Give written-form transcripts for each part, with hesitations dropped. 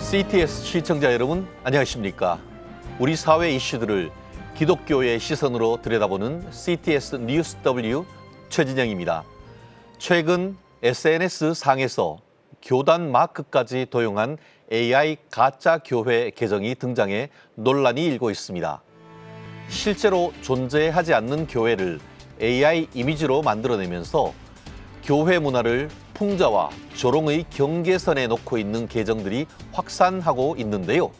CTS 시청자 여러분, 안녕하십니까? 우리 사회 이슈들을 기독교의 시선으로 들여다보는 CTS 뉴스 W 최진영입니다. 최근 SNS 상에서 교단 마크까지 도용한 AI 가짜 교회 계정이 등장해 논란이 일고 있습니다. 실제로 존재하지 않는 교회를 AI 이미지로 만들어내면서 교회 문화를 풍자와 조롱의 경계선에 놓고 있는 계정들이 확산하고 있는데요.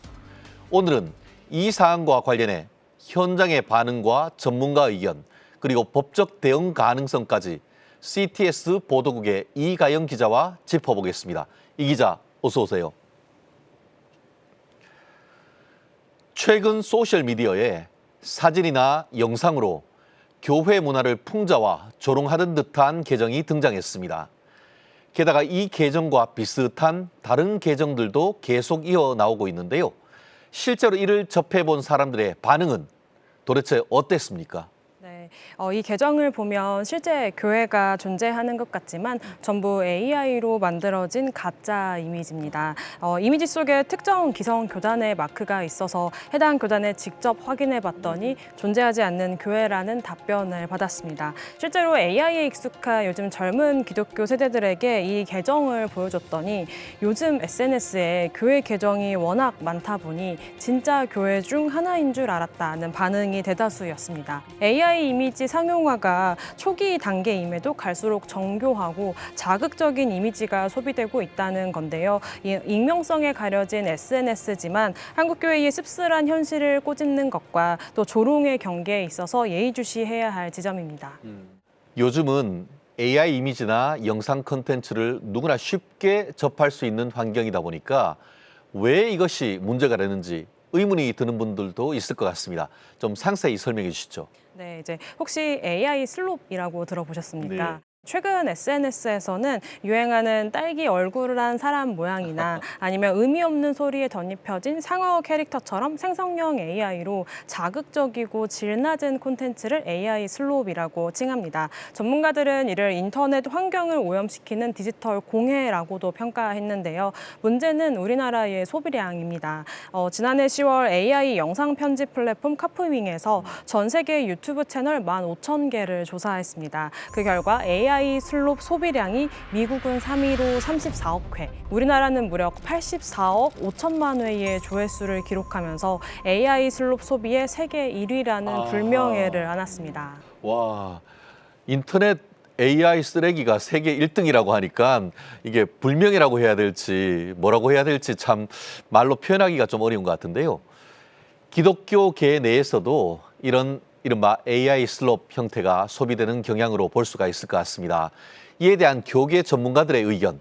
오늘은 이 사안과 관련해 현장의 반응과 전문가 의견, 그리고 법적 대응 가능성까지 CTS 보도국의 이가영 기자와 짚어보겠습니다. 이 기자, 어서 오세요. 최근 소셜미디어에 사진이나 영상으로 교회 문화를 풍자와 조롱하는 듯한 계정이 등장했습니다. 게다가 이 계정과 비슷한 다른 계정들도 계속 이어나오고 있는데요. 실제로 이를 접해본 사람들의 반응은 도대체 어땠습니까? 네, 이 계정을 보면 실제 교회가 존재하는 것 같지만 전부 AI로 만들어진 가짜 이미지입니다. 이미지 속에 특정 기성 교단의 마크가 있어서 해당 교단에 직접 확인해 봤더니 존재하지 않는 교회라는 답변을 받았습니다. 실제로 AI에 익숙한 요즘 젊은 기독교 세대들에게 이 계정을 보여줬더니 요즘 SNS에 교회 계정이 워낙 많다 보니 진짜 교회 중 하나인 줄 알았다는 반응이 대다수였습니다. AI 이미지 상용화가 초기 단계임에도 갈수록 정교하고 자극적인 이미지가 소비되고 있다는 건데요. 익명성에 가려진 SNS지만 한국교회의 씁쓸한 현실을 꼬집는 것과 또 조롱의 경계에 있어서 예의주시해야 할 지점입니다. 요즘은 AI 이미지나 영상 콘텐츠를 누구나 쉽게 접할 수 있는 환경이다 보니까 왜 이것이 문제가 되는지 의문이 드는 분들도 있을 것 같습니다. 좀 상세히 설명해 주시죠. 네, 이제 혹시 AI 슬롭이라고 들어보셨습니까? 네. 최근 SNS에서는 유행하는 딸기 얼굴을 한 사람 모양이나 아니면 의미 없는 소리에 덧입혀진 상어 캐릭터처럼 생성형 AI로 자극적이고 질 낮은 콘텐츠를 AI 슬롭이라고 칭합니다. 전문가들은 이를 인터넷 환경을 오염시키는 디지털 공해라고도 평가했는데요. 문제는 우리나라의 소비량입니다. 지난해 10월 AI 영상 편집 플랫폼 카프윙에서 전 세계 유튜브 채널 15,000개를 조사했습니다. 그 결과 AI 슬롭 소비량이 미국은 3위로 34억 회, 우리나라는 무려 84억 5천만 회의 조회수를 기록하면서 AI 슬롭 소비의 세계 1위라는 불명예를 안았습니다. 와, 인터넷 AI 쓰레기가 세계 1등이라고 하니까 이게 불명예라고 해야 될지 뭐라고 해야 될지 참 말로 표현하기가 좀 어려운 것 같은데요. 기독교계 내에서도 이런 이른바 AI 슬롭 형태가 소비되는 경향으로 볼 수가 있을 것 같습니다. 이에 대한 교계 전문가들의 의견,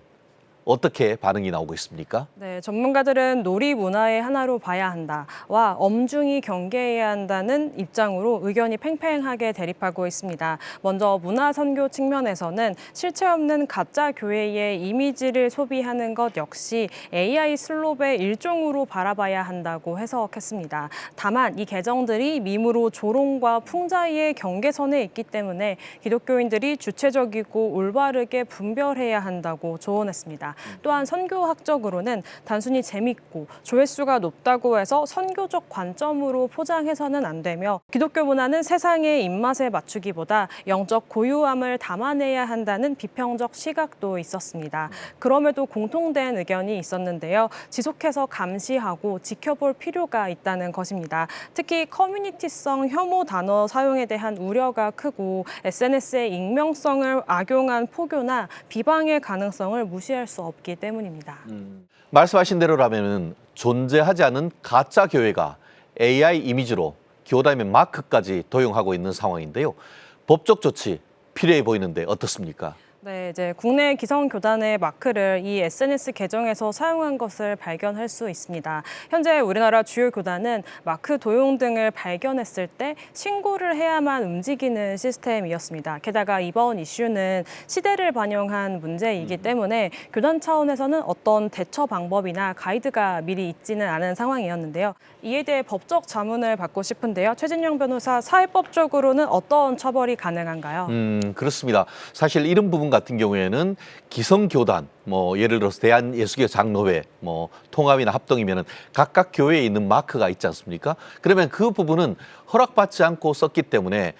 어떻게 반응이 나오고 있습니까? 네, 전문가들은 놀이 문화의 하나로 봐야 한다와 엄중히 경계해야 한다는 입장으로 의견이 팽팽하게 대립하고 있습니다. 먼저 문화 선교 측면에서는 실체 없는 가짜 교회의 이미지를 소비하는 것 역시 AI 슬롭의 일종으로 바라봐야 한다고 해석했습니다. 다만 이 계정들이 밈으로 조롱과 풍자의 경계선에 있기 때문에 기독교인들이 주체적이고 올바르게 분별해야 한다고 조언했습니다. 또한 선교학적으로는 단순히 재밌고 조회수가 높다고 해서 선교적 관점으로 포장해서는 안 되며 기독교 문화는 세상의 입맛에 맞추기보다 영적 고유함을 담아내야 한다는 비평적 시각도 있었습니다. 그럼에도 공통된 의견이 있었는데요. 지속해서 감시하고 지켜볼 필요가 있다는 것입니다. 특히 커뮤니티성 혐오 단어 사용에 대한 우려가 크고 SNS의 익명성을 악용한 포교나 비방의 가능성을 무시할 수 없기 때문입니다. 말씀하신 대로라면 존재하지 않은 가짜 교회가 AI 이미지로 교단의 마크까지 도용하고 있는 상황인데요. 법적 조치 필요해 보이는데 어떻습니까? 네, 이제 국내 기성 교단의 마크를 이 SNS 계정에서 사용한 것을 발견할 수 있습니다. 현재 우리나라 주요 교단은 마크 도용 등을 발견했을 때 신고를 해야만 움직이는 시스템이었습니다. 게다가 이번 이슈는 시대를 반영한 문제이기 때문에 교단 차원에서는 어떤 대처 방법이나 가이드가 미리 있지는 않은 상황이었는데요. 이에 대해 법적 자문을 받고 싶은데요. 최진영 변호사, 사회법적으로는 어떤 처벌이 가능한가요? 그렇습니다. 사실 이런 부분 부분 같은 경우에는 기성교단, 뭐 예를 들어서 대한예수교 장로회, 뭐 통합이나 합동이면은 각각 교회에 있는 마크가 있지 않습니까? 그러면 그 부분은 허락받지 않고 썼기 때문에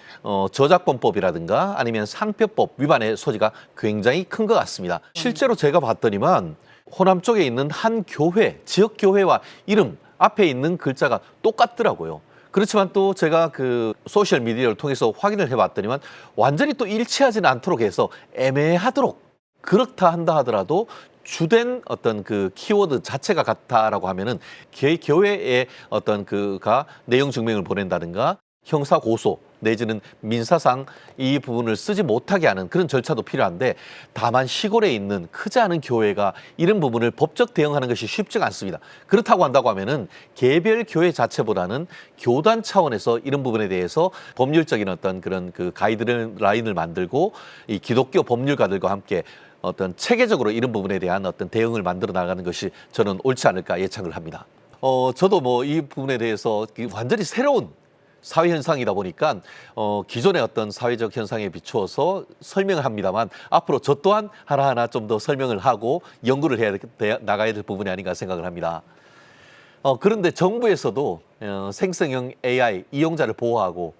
저작권법이라든가 아니면 상표법 위반의 소지가 굉장히 큰 것 같습니다. 실제로 제가 봤더니만 호남 쪽에 있는 한 교회, 지역 교회와 이름 앞에 있는 글자가 똑같더라고요. 그렇지만 또 제가 그 소셜 미디어를 통해서 확인을 해봤더니만 완전히 또 일치하지는 않도록 해서 애매하도록 그렇다 한다 하더라도 주된 어떤 그 키워드 자체가 같다라고 하면은 교회의 어떤 그가 내용 증명을 보낸다든가 형사 고소 내지는 민사상 이 부분을 쓰지 못하게 하는 그런 절차도 필요한데 다만 시골에 있는 크지 않은 교회가 이런 부분을 법적 대응하는 것이 쉽지가 않습니다. 그렇다고 한다고 하면은 개별 교회 자체보다는 교단 차원에서 이런 부분에 대해서 법률적인 어떤 그런 그 가이드라인을 만들고 이 기독교 법률가들과 함께 어떤 체계적으로 이런 부분에 대한 어떤 대응을 만들어 나가는 것이 저는 옳지 않을까 예측을 합니다. 저도 뭐 이 부분에 대해서 완전히 새로운 사회 현상이다 보니까 기존의 어떤 사회적 현상에 비추어서 설명을 합니다만 앞으로 저 또한 하나하나 좀 더 설명을 하고 연구를 나가야 될 부분이 아닌가 생각을 합니다. 그런데 정부에서도 생성형 AI 이용자를 보호하고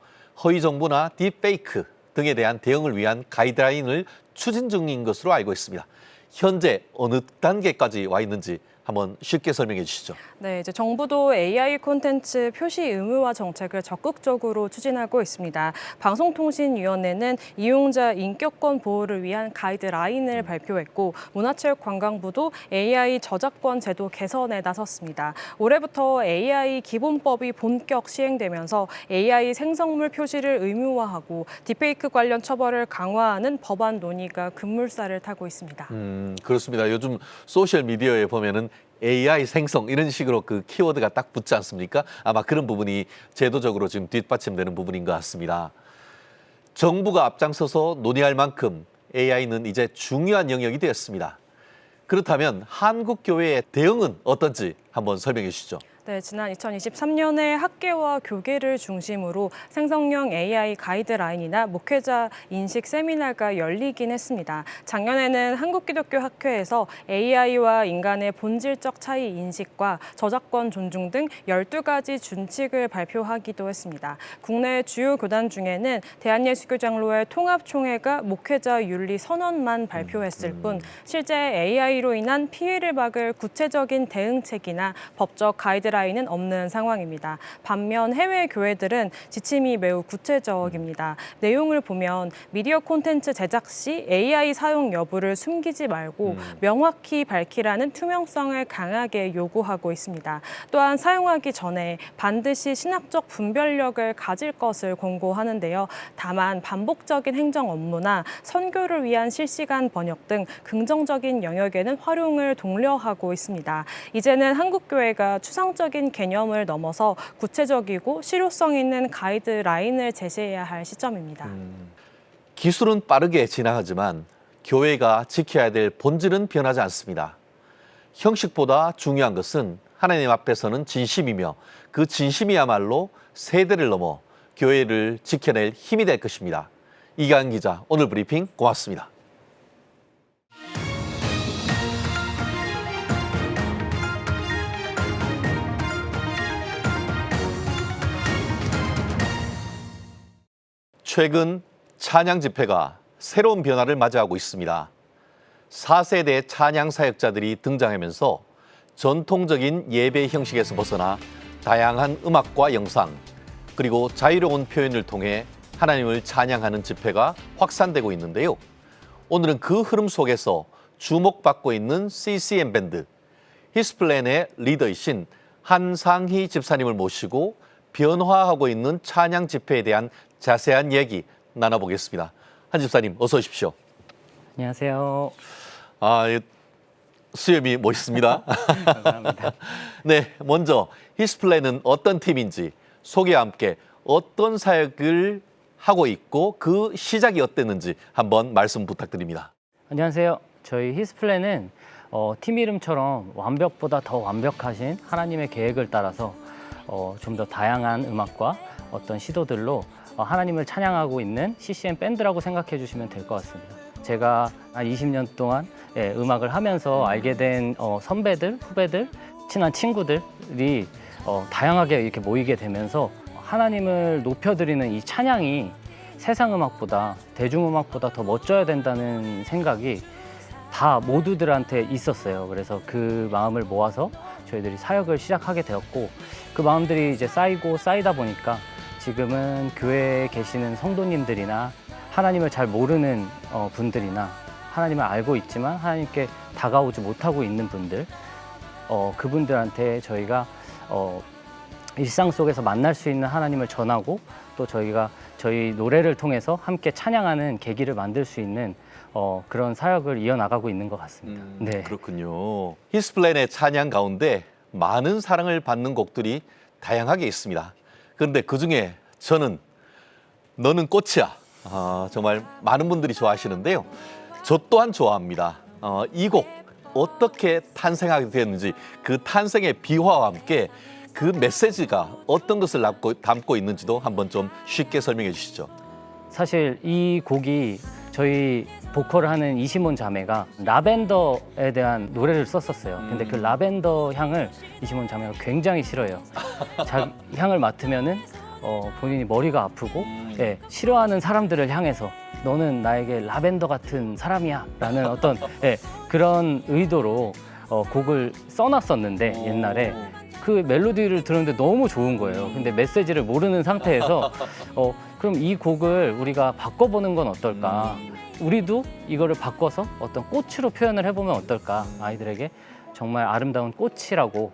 허위 정보나 딥페이크 등에 대한 대응을 위한 가이드라인을 추진 중인 것으로 알고 있습니다. 현재 어느 단계까지 와 있는지 한번 쉽게 설명해 주시죠. 네, 이제 정부도 AI 콘텐츠 표시 의무화 정책을 적극적으로 추진하고 있습니다. 방송통신위원회는 이용자 인격권 보호를 위한 가이드라인을 발표했고 문화체육관광부도 AI 저작권 제도 개선에 나섰습니다. 올해부터 AI 기본법이 본격 시행되면서 AI 생성물 표시를 의무화하고 딥페이크 관련 처벌을 강화하는 법안 논의가 급물살을 타고 있습니다. 그렇습니다. 요즘 소셜 미디어에 보면은 AI 생성 이런 식으로 그 키워드가 딱 붙지 않습니까? 아마 그런 부분이 제도적으로 지금 뒷받침되는 부분인 것 같습니다. 정부가 앞장서서 논의할 만큼 AI는 이제 중요한 영역이 되었습니다. 그렇다면 한국 교회의 대응은 어떤지 한번 설명해 주시죠. 네, 지난 2023년에 학계와 교계를 중심으로 생성형 AI 가이드라인이나 목회자 인식 세미나가 열리긴 했습니다. 작년에는 한국기독교학회에서 AI와 인간의 본질적 차이 인식과 저작권 존중 등 12가지 준칙을 발표하기도 했습니다. 국내 주요 교단 중에는 대한예수교장로회 통합총회가 목회자 윤리 선언만 발표했을 뿐 실제 AI로 인한 피해를 막을 구체적인 대응책이나 법적 가이드라인은 없는 상황입니다. 반면 해외 교회들은 지침이 매우 구체적입니다. 내용을 보면 미디어 콘텐츠 제작 시 AI 사용 여부를 숨기지 말고 명확히 밝히라는 투명성을 강하게 요구하고 있습니다. 또한 사용하기 전에 반드시 신학적 분별력을 가질 것을 권고하는데요. 다만 반복적인 행정 업무나 선교를 위한 실시간 번역 등 긍정적인 영역에는 활용을 독려하고 있습니다. 이제는 한국교회가 추상적인 개념을 넘어서 구체적이고 실효성 있는 가이드라인을 제시해야 할 시점입니다. 기술은 빠르게 진화하지만 교회가 지켜야 될 본질은 변하지 않습니다. 형식보다 중요한 것은 하나님 앞에서는 진심이며 그 진심이야말로 세대를 넘어 교회를 지켜낼 힘이 될 것입니다. 이가은 기자, 오늘 브리핑 고맙습니다. 최근 찬양 집회가 새로운 변화를 맞이하고 있습니다. 4세대 찬양 사역자들이 등장하면서 전통적인 예배 형식에서 벗어나 다양한 음악과 영상, 그리고 자유로운 표현을 통해 하나님을 찬양하는 집회가 확산되고 있는데요. 오늘은 그 흐름 속에서 주목받고 있는 CCM 밴드, 히스플랜의 리더이신 한상희 집사님을 모시고 변화하고 있는 찬양 집회에 대한 자세한 얘기 나눠보겠습니다. 한 집사님 어서 오십시오. 안녕하세요. 수염이 멋있습니다. 감사합니다. 네, 먼저 히스플랜은 어떤 팀인지 소개와 함께 어떤 사역을 하고 있고 그 시작이 어땠는지 한번 말씀 부탁드립니다. 안녕하세요. 저희 히스플랜은 팀 이름처럼 완벽보다 더 완벽하신 하나님의 계획을 따라서 좀 더 다양한 음악과 어떤 시도들로 하나님을 찬양하고 있는 CCM 밴드라고 생각해 주시면 될 것 같습니다. 제가 한 20년 동안 음악을 하면서 알게 된 선배들, 후배들, 친한 친구들이 다양하게 이렇게 모이게 되면서 하나님을 높여드리는 이 찬양이 세상 음악보다, 대중음악보다 더 멋져야 된다는 생각이 다 모두들한테 있었어요. 그래서 그 마음을 모아서 저희들이 사역을 시작하게 되었고, 그 마음들이 이제 쌓이고 쌓이다 보니까 지금은 교회에 계시는 성도님들이나 하나님을 잘 모르는 분들이나 하나님을 알고 있지만 하나님께 다가오지 못하고 있는 분들, 그분들한테 저희가 일상 속에서 만날 수 있는 하나님을 전하고, 또 저희가 저희 노래를 통해서 함께 찬양하는 계기를 만들 수 있는 그런 사역을 이어나가고 있는 것 같습니다. 네. 그렇군요. 히스플랜의 찬양 가운데 많은 사랑을 받는 곡들이 다양하게 있습니다. 그런데 그중에 저는 너는 꽃이야, 정말 많은 분들이 좋아하시는데요. 저 또한 좋아합니다. 이 곡 어떻게 탄생하게 되었는지, 그 탄생의 비화와 함께 그 메시지가 어떤 것을 담고 있는지도 한번 좀 쉽게 설명해 주시죠. 사실 이 곡이 저희 보컬을 하는 이시몬 자매가 라벤더에 대한 노래를 썼었어요. 근데 그 라벤더 향을 이시몬 자매가 굉장히 싫어해요. 자기 향을 맡으면은 본인이 머리가 아프고, 싫어하는 사람들을 향해서 너는 나에게 라벤더 같은 사람이야 라는 어떤 그런 의도로 곡을 써놨었는데, 옛날에 그 멜로디를 들었는데 너무 좋은 거예요. 근데 메시지를 모르는 상태에서 그럼 이 곡을 우리가 바꿔보는 건 어떨까? 우리도 이거를 바꿔서 어떤 꽃으로 표현을 해보면 어떨까? 아이들에게 정말 아름다운 꽃이라고,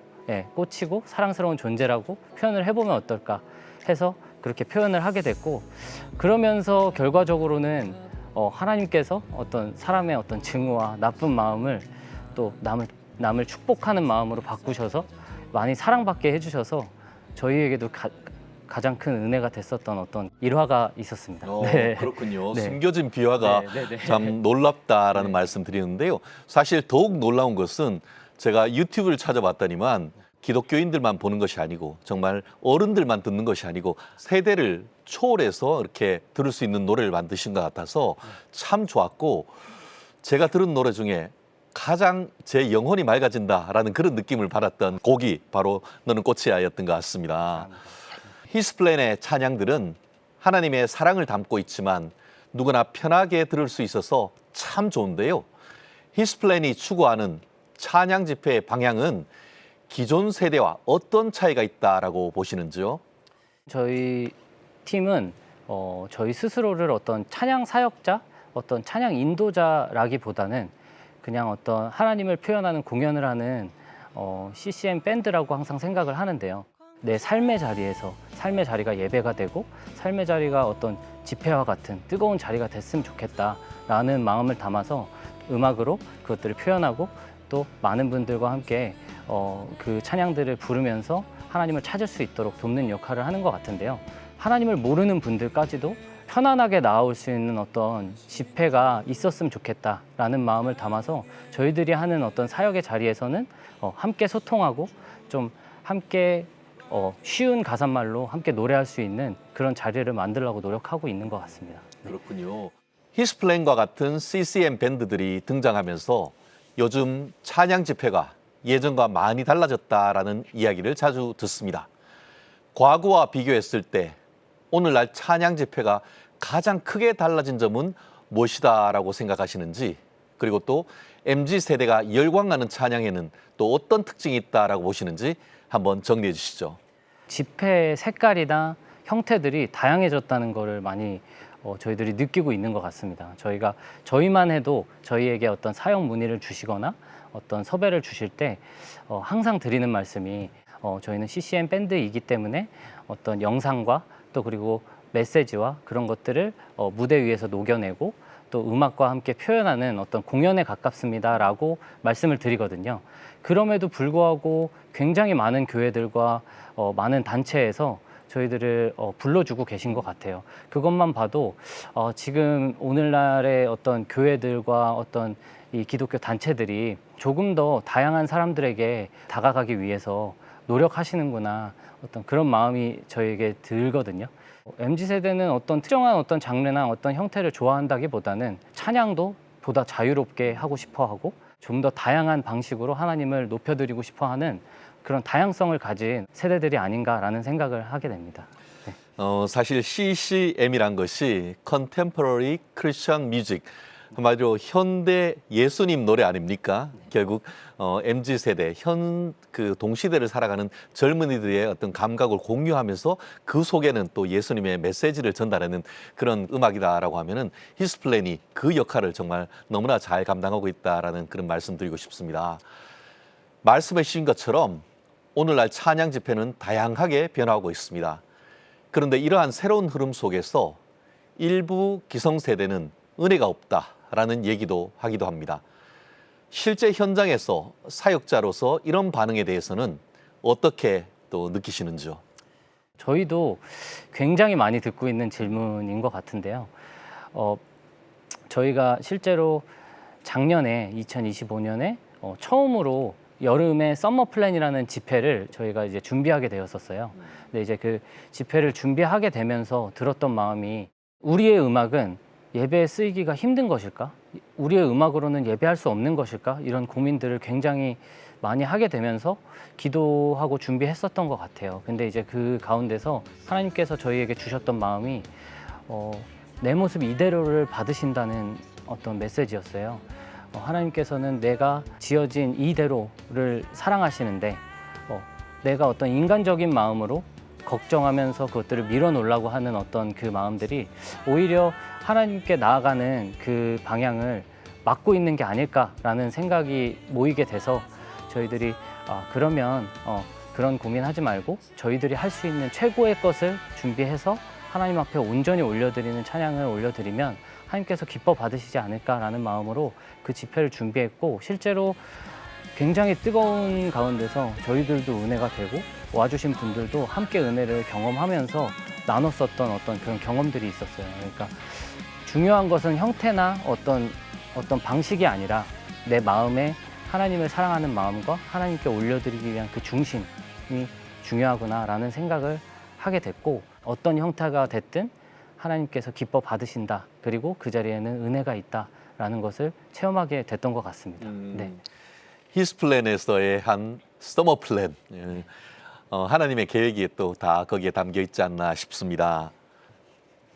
꽃이고 사랑스러운 존재라고 표현을 해보면 어떨까? 해서 그렇게 표현을 하게 됐고, 그러면서 결과적으로는 하나님께서 어떤 사람의 어떤 증오와 나쁜 마음을 또 남을 축복하는 마음으로 바꾸셔서 많이 사랑받게 해주셔서 저희에게도 가장 큰 은혜가 됐었던 어떤 일화가 있었습니다. 그렇군요. 네. 숨겨진 비화가 참 놀랍다라는 말씀 드리는데요. 사실 더욱 놀라운 것은 제가 유튜브를 찾아봤더니만 기독교인들만 보는 것이 아니고 정말 어른들만 듣는 것이 아니고 세대를 초월해서 이렇게 들을 수 있는 노래를 만드신 것 같아서 참 좋았고, 제가 들은 노래 중에 가장 제 영혼이 맑아진다라는 그런 느낌을 받았던 곡이 바로 너는 꽃이야였던 것 같습니다. 히스플랜의 찬양들은 하나님의 사랑을 담고 있지만 누구나 편하게 들을 수 있어서 참 좋은데요. 히스플랜이 추구하는 찬양 집회의 방향은 기존 세대와 어떤 차이가 있다라고 보시는지요? 저희 팀은 저희 스스로를 어떤 찬양 사역자, 어떤 찬양 인도자라기보다는 그냥 어떤 하나님을 표현하는 공연을 하는 CCM 밴드라고 항상 생각을 하는데요. 내 삶의 자리에서, 삶의 자리가 예배가 되고 삶의 자리가 어떤 집회와 같은 뜨거운 자리가 됐으면 좋겠다라는 마음을 담아서 음악으로 그것들을 표현하고, 또 많은 분들과 함께 그 찬양들을 부르면서 하나님을 찾을 수 있도록 돕는 역할을 하는 것 같은데요. 하나님을 모르는 분들까지도 편안하게 나아올 수 있는 어떤 집회가 있었으면 좋겠다라는 마음을 담아서 저희들이 하는 어떤 사역의 자리에서는 함께 소통하고 좀 함께 쉬운 가사말로 함께 노래할 수 있는 그런 자리를 만들려고 노력하고 있는 것 같습니다. 그렇군요. 히스플랜과 같은 CCM 밴드들이 등장하면서 요즘 찬양 집회가 예전과 많이 달라졌다라는 이야기를 자주 듣습니다. 과거와 비교했을 때 오늘날 찬양 집회가 가장 크게 달라진 점은 무엇이다라고 생각하시는지, 그리고 또 MZ세대가 열광하는 찬양에는 또 어떤 특징이 있다라고 보시는지 한번 정리해 주시죠. 집회 색깔이나 형태들이 다양해졌다는 것을 많이 저희들이 느끼고 있는 것 같습니다. 저희만 해도 저희에게 어떤 사역 문의를 주시거나 어떤 섭외를 주실 때 항상 드리는 말씀이 저희는 CCM 밴드이기 때문에 어떤 영상과 또 그리고 메시지와 그런 것들을 무대 위에서 녹여내고 또 음악과 함께 표현하는 어떤 공연에 가깝습니다라고 말씀을 드리거든요. 그럼에도 불구하고 굉장히 많은 교회들과 많은 단체에서 저희들을 불러주고 계신 것 같아요. 그것만 봐도 지금 오늘날의 어떤 교회들과 어떤 이 기독교 단체들이 조금 더 다양한 사람들에게 다가가기 위해서 노력하시는구나, 어떤 그런 마음이 저에게 들거든요. MZ세대는 어떤 특정한 어떤 장르나 어떤 형태를 좋아한다기보다는 찬양도 보다 자유롭게 하고 싶어하고 좀 더 다양한 방식으로 하나님을 높여드리고 싶어하는 그런 다양성을 가진 세대들이 아닌가라는 생각을 하게 됩니다. 네. 사실 CCM이란 것이 Contemporary Christian Music, 한마디로 현대 예수님 노래 아닙니까? 결국 MZ 세대, 그 동시대를 살아가는 젊은이들의 어떤 감각을 공유하면서 그 속에는 또 예수님의 메시지를 전달하는 그런 음악이다라고 하면은 히스플랜이 그 역할을 정말 너무나 잘 감당하고 있다라는 그런 말씀드리고 싶습니다. 말씀해 주신 것처럼 오늘날 찬양 집회는 다양하게 변화하고 있습니다. 그런데 이러한 새로운 흐름 속에서 일부 기성세대는 은혜가 없다라는 얘기도 하기도 합니다. 실제 현장에서 사역자로서 이런 반응에 대해서는 어떻게 또 느끼시는지요? 저희도 굉장히 많이 듣고 있는 질문인 것 같은데요. 저희가 실제로 작년에 2025년에 처음으로 여름에 썸머 플랜이라는 집회를 저희가 이제 준비하게 되었었어요. 근데 이제 그 집회를 준비하게 되면서 들었던 마음이 우리의 음악은 예배에 쓰이기가 힘든 것일까? 우리의 음악으로는 예배할 수 없는 것일까? 이런 고민들을 굉장히 많이 하게 되면서 기도하고 준비했었던 것 같아요. 근데 이제 그 가운데서 하나님께서 저희에게 주셨던 마음이 내 모습 이대로를 받으신다는 어떤 메시지였어요. 하나님께서는 내가 지어진 이대로를 사랑하시는데 내가 어떤 인간적인 마음으로 걱정하면서 그것들을 밀어놓으려고 하는 어떤 그 마음들이 오히려 하나님께 나아가는 그 방향을 막고 있는 게 아닐까라는 생각이 모이게 돼서 저희들이 그러면 그런 고민하지 말고 저희들이 할 수 있는 최고의 것을 준비해서 하나님 앞에 온전히 올려드리는 찬양을 올려드리면 하나님께서 기뻐 받으시지 않을까라는 마음으로 그 집회를 준비했고 실제로 굉장히 뜨거운 가운데서 저희들도 은혜가 되고 와주신 분들도 함께 은혜를 경험하면서 나눴었던 어떤 그런 경험들이 있었어요. 그러니까 중요한 것은 형태나 어떤 방식이 아니라 내 마음에 하나님을 사랑하는 마음과 하나님께 올려드리기 위한 그 중심이 중요하구나라는 생각을 하게 됐고 어떤 형태가 됐든 하나님께서 기뻐 받으신다. 그리고 그 자리에는 은혜가 있다라는 것을 체험하게 됐던 것 같습니다. 네. 히스플랜에서의 한 서머 플랜, 하나님의 계획이 또 다 거기에 담겨 있지 않나 싶습니다.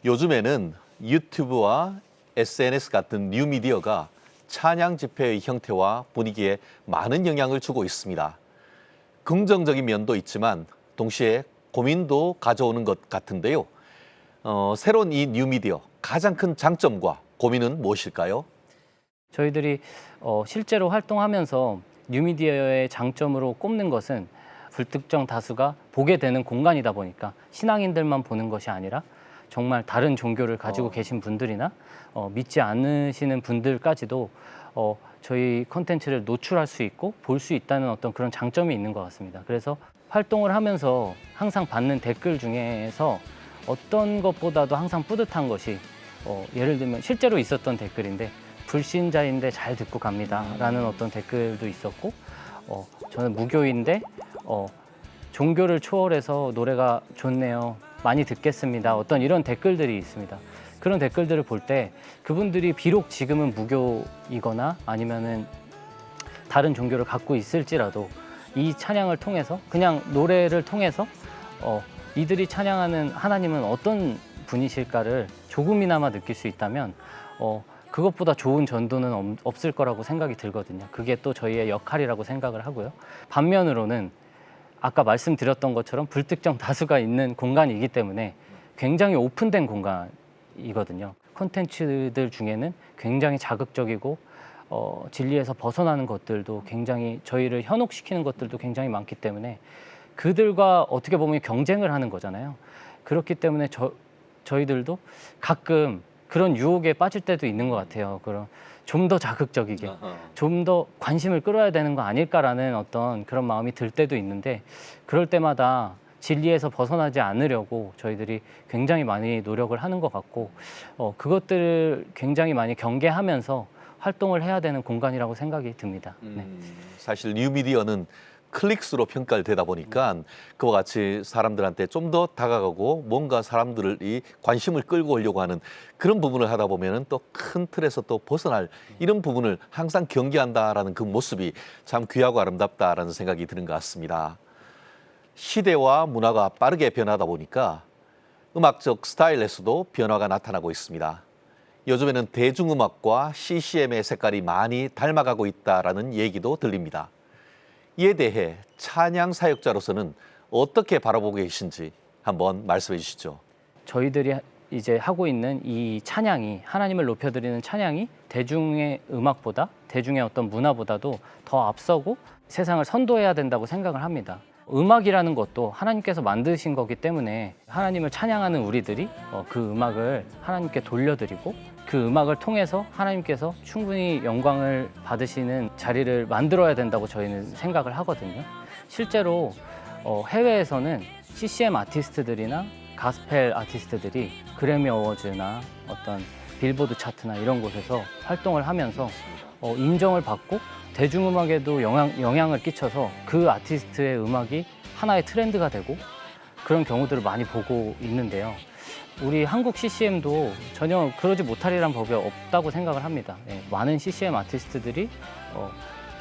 요즘에는 유튜브와 SNS 같은 뉴미디어가 찬양 집회의 형태와 분위기에 많은 영향을 주고 있습니다. 긍정적인 면도 있지만 동시에 고민도 가져오는 것 같은데요. 새로운 이 뉴미디어 가장 큰 장점과 고민은 무엇일까요? 저희들이 실제로 활동하면서 뉴미디어의 장점으로 꼽는 것은 불특정 다수가 보게 되는 공간이다 보니까 신앙인들만 보는 것이 아니라 정말 다른 종교를 가지고 계신 분들이나 믿지 않으시는 분들까지도 저희 콘텐츠를 노출할 수 있고 볼 수 있다는 어떤 그런 장점이 있는 것 같습니다. 그래서 활동을 하면서 항상 받는 댓글 중에서 어떤 것보다도 항상 뿌듯한 것이 예를 들면 실제로 있었던 댓글인데 불신자인데 잘 듣고 갑니다 라는 어떤 댓글도 있었고 저는 무교인데 종교를 초월해서 노래가 좋네요 많이 듣겠습니다 어떤 이런 댓글들이 있습니다. 그런 댓글들을 볼 때 그분들이 비록 지금은 무교이거나 아니면은 다른 종교를 갖고 있을지라도 이 찬양을 통해서 그냥 노래를 통해서 이들이 찬양하는 하나님은 어떤 분이실까를 조금이나마 느낄 수 있다면 그것보다 좋은 전도는 없을 거라고 생각이 들거든요. 그게 또 저희의 역할이라고 생각을 하고요. 반면으로는 아까 말씀드렸던 것처럼 불특정 다수가 있는 공간이기 때문에 굉장히 오픈된 공간이거든요. 콘텐츠들 중에는 굉장히 자극적이고 진리에서 벗어나는 것들도 굉장히 저희를 현혹시키는 것들도 굉장히 많기 때문에 그들과 어떻게 보면 경쟁을 하는 거잖아요. 그렇기 때문에 저희들도 가끔 그런 유혹에 빠질 때도 있는 것 같아요. 그럼 좀 더 자극적이게, 좀 더 관심을 끌어야 되는 거 아닐까라는 어떤 그런 마음이 들 때도 있는데 그럴 때마다 진리에서 벗어나지 않으려고 저희들이 굉장히 많이 노력을 하는 것 같고 그것들을 굉장히 많이 경계하면서 활동을 해야 되는 공간이라고 생각이 듭니다. 네. 사실 뉴미디어는 클릭수로 평가를 되다 보니까 그와 같이 사람들한테 좀 더 다가가고 뭔가 사람들이 관심을 끌고 오려고 하는 그런 부분을 하다 보면은 또 큰 틀에서 또 벗어날 이런 부분을 항상 경계한다라는 그 모습이 참 귀하고 아름답다라는 생각이 드는 것 같습니다. 시대와 문화가 빠르게 변하다 보니까 음악적 스타일에서도 변화가 나타나고 있습니다. 요즘에는 대중음악과 CCM의 색깔이 많이 닮아가고 있다라는 얘기도 들립니다. 이에 대해 찬양 사역자로서는 어떻게 바라보고 계신지 한번 말씀해 주시죠. 저희들이 이제 하고 있는 이 찬양이, 하나님을 높여드리는 찬양이 대중의 음악보다, 대중의 어떤 문화보다도 더 앞서고 세상을 선도해야 된다고 생각을 합니다. 음악이라는 것도 하나님께서 만드신 거기 때문에 하나님을 찬양하는 우리들이 그 음악을 하나님께 돌려드리고 그 음악을 통해서 하나님께서 충분히 영광을 받으시는 자리를 만들어야 된다고 저희는 생각을 하거든요. 실제로 해외에서는 CCM 아티스트들이나 가스펠 아티스트들이 그래미 어워즈나 어떤 빌보드 차트나 이런 곳에서 활동을 하면서 인정을 받고 대중음악에도 영향을 끼쳐서 그 아티스트의 음악이 하나의 트렌드가 되고 그런 경우들을 많이 보고 있는데요. 우리 한국 CCM도 전혀 그러지 못하리란 법이 없다고 생각을 합니다. 많은 CCM 아티스트들이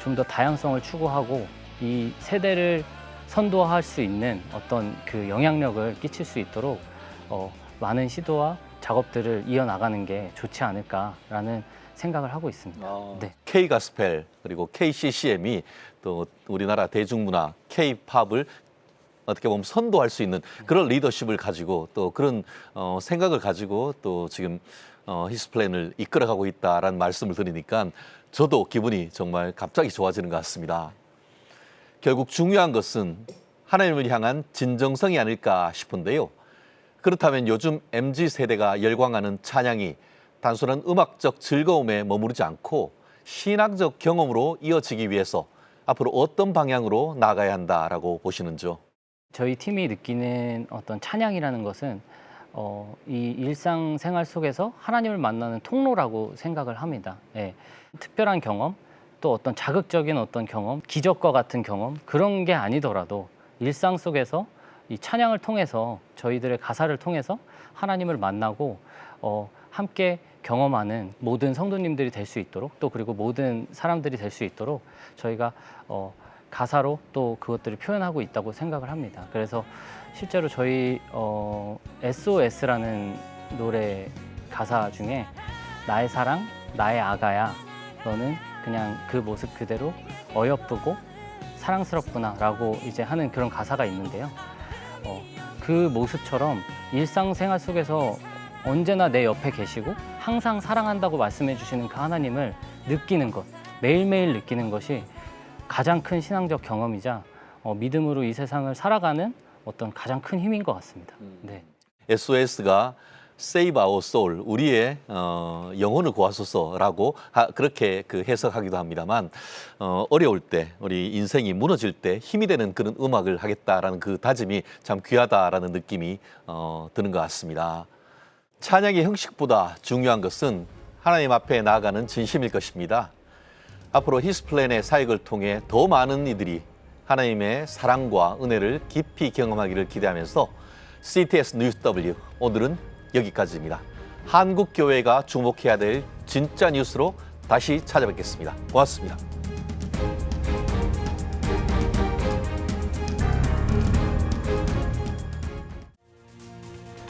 좀 더 다양성을 추구하고 이 세대를 선도할 수 있는 어떤 그 영향력을 끼칠 수 있도록 많은 시도와 작업들을 이어나가는 게 좋지 않을까라는 생각을 하고 있습니다. 네. K-가스펠 그리고 KCCM이 또 우리나라 대중문화 K-팝을 어떻게 보면 선도할 수 있는 그런 리더십을 가지고 또 그런 생각을 가지고 또 지금 히스플랜을 이끌어가고 있다라는 말씀을 드리니까 저도 기분이 정말 갑자기 좋아지는 것 같습니다. 결국 중요한 것은 하나님을 향한 진정성이 아닐까 싶은데요. 그렇다면 요즘 MZ세대가 열광하는 찬양이 단순한 음악적 즐거움에 머무르지 않고 신앙적 경험으로 이어지기 위해서 앞으로 어떤 방향으로 나가야 한다라고 보시는지요? 저희 팀이 느끼는 어떤 찬양이라는 것은 이 일상생활 속에서 하나님을 만나는 통로라고 생각을 합니다. 특별한 경험, 또 어떤 자극적인 어떤 경험, 기적과 같은 경험 그런 게 아니더라도 일상 속에서 이 찬양을 통해서 저희들의 가사를 통해서 하나님을 만나고 함께 경험하는 모든 성도님들이 될 수 있도록 또 그리고 모든 사람들이 될 수 있도록 저희가 가사로 또 그것들을 표현하고 있다고 생각을 합니다. 그래서 실제로 저희 SOS라는 노래 가사 중에 나의 사랑, 나의 아가야, 너는 그냥 그 모습 그대로 어여쁘고 사랑스럽구나 라고 이제 하는 그런 가사가 있는데요. 그 모습처럼 일상생활 속에서 언제나 내 옆에 계시고 항상 사랑한다고 말씀해 주시는 그 하나님을 느끼는 것, 매일매일 느끼는 것이 가장 큰 신앙적 경험이자 믿음으로 이 세상을 살아가는 어떤 가장 큰 힘인 것 같습니다. 네. SOS가 Save Our Soul, 우리의 영혼을 구하소서라고 그렇게 그 해석하기도 합니다만 어려울 때, 우리 인생이 무너질 때 힘이 되는 그런 음악을 하겠다라는 그 다짐이 참 귀하다라는 느낌이 드는 것 같습니다. 찬양의 형식보다 중요한 것은 하나님 앞에 나아가는 진심일 것입니다. 앞으로 히스플랜의 사역을 통해 더 많은 이들이 하나님의 사랑과 은혜를 깊이 경험하기를 기대하면서 CTS 뉴스 W 오늘은 여기까지입니다. 한국 교회가 주목해야 될 진짜 뉴스로 다시 찾아뵙겠습니다. 고맙습니다.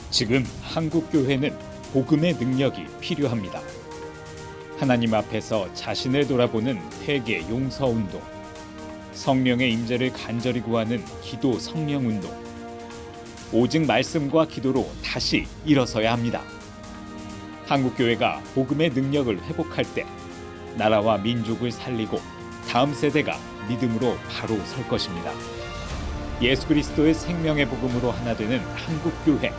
지금 한국 교회는 복음의 능력이 필요합니다. 하나님 앞에서 자신을 돌아보는 회개 용서 운동, 성령의 임재를 간절히 구하는 기도 성령 운동, 오직 말씀과 기도로 다시 일어서야 합니다. 한국 교회가 복음의 능력을 회복할 때 나라와 민족을 살리고 다음 세대가 믿음으로 바로 설 것입니다. 예수 그리스도의 생명의 복음으로 하나 되는 한국 교회.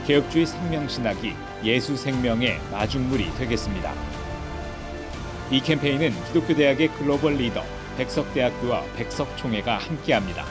개혁주의 생명신학이 예수 생명의 마중물이 되겠습니다. 이 캠페인은 기독교대학의 글로벌 리더 백석대학교와 백석총회가 함께합니다.